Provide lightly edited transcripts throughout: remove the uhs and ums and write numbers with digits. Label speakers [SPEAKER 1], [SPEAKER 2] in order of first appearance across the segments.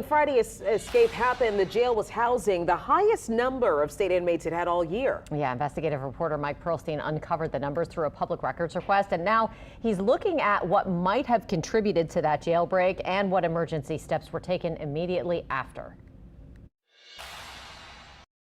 [SPEAKER 1] Friday's escape happened. The jail was housing the highest number of state inmates it had all year.
[SPEAKER 2] Yeah, investigative reporter Mike Perlstein uncovered the numbers through a public records request, and now he's looking at what might have contributed to that jailbreak and what emergency steps were taken immediately after.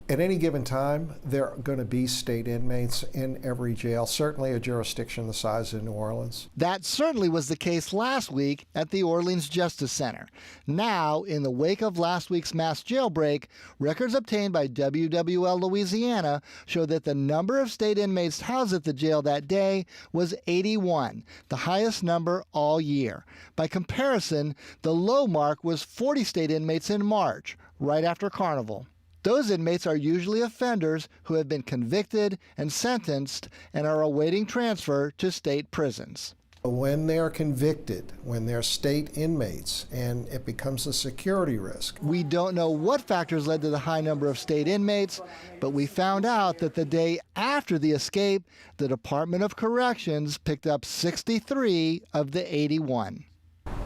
[SPEAKER 3] At any given time, there are going to be state inmates in every jail, certainly a jurisdiction the size of New Orleans.
[SPEAKER 4] That certainly was the case last week at the Orleans Justice Center. Now, in the wake of last week's mass jailbreak, records obtained by WWL Louisiana show that the number of state inmates housed at the jail that day was 81, the highest number all year. By comparison, the low mark was 40 state inmates in March, right after Carnival. Those inmates are usually offenders who have been convicted and sentenced and are awaiting transfer to state prisons.
[SPEAKER 3] When they're convicted, when they're state inmates, and it becomes a security risk.
[SPEAKER 4] We don't know what factors led to the high number of state inmates, but we found out that the day after the escape, the Department of Corrections picked up 63 of the 81.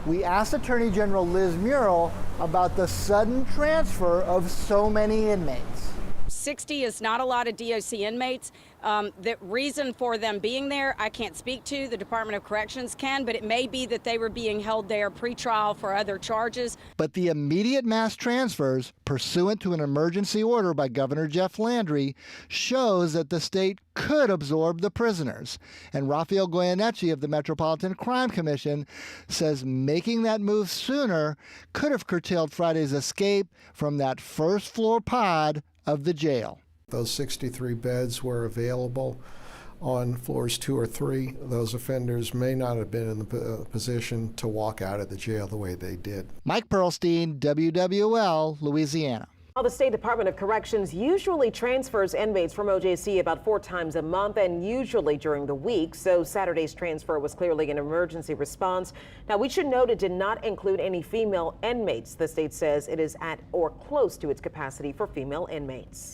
[SPEAKER 4] We asked Attorney General Liz Murrill about the sudden transfer of so many inmates.
[SPEAKER 5] 60 is not a lot of DOC inmates. The reason for them being there, I can't speak to. The Department of Corrections can, but it may be that they were being held there pre-trial for other charges. But
[SPEAKER 4] the immediate mass transfers, pursuant to an emergency order by Governor Jeff Landry, shows that the state could absorb the prisoners. And Rafael Goyeneche of the Metropolitan Crime Commission says making that move sooner could have curtailed Friday's escape from that first floor pod of the jail.
[SPEAKER 3] Those 63 beds were available on floors 2 or 3. Those offenders may not have been in the position to walk out of the jail the way they did.
[SPEAKER 4] Mike Perlstein, WWL, Louisiana.
[SPEAKER 1] Well, the State Department of Corrections usually transfers inmates from OJC about 4 times a month and usually during the week. So Saturday's transfer was clearly an emergency response. Now, we should note it did not include any female inmates. The state says it is at or close to its capacity for female inmates.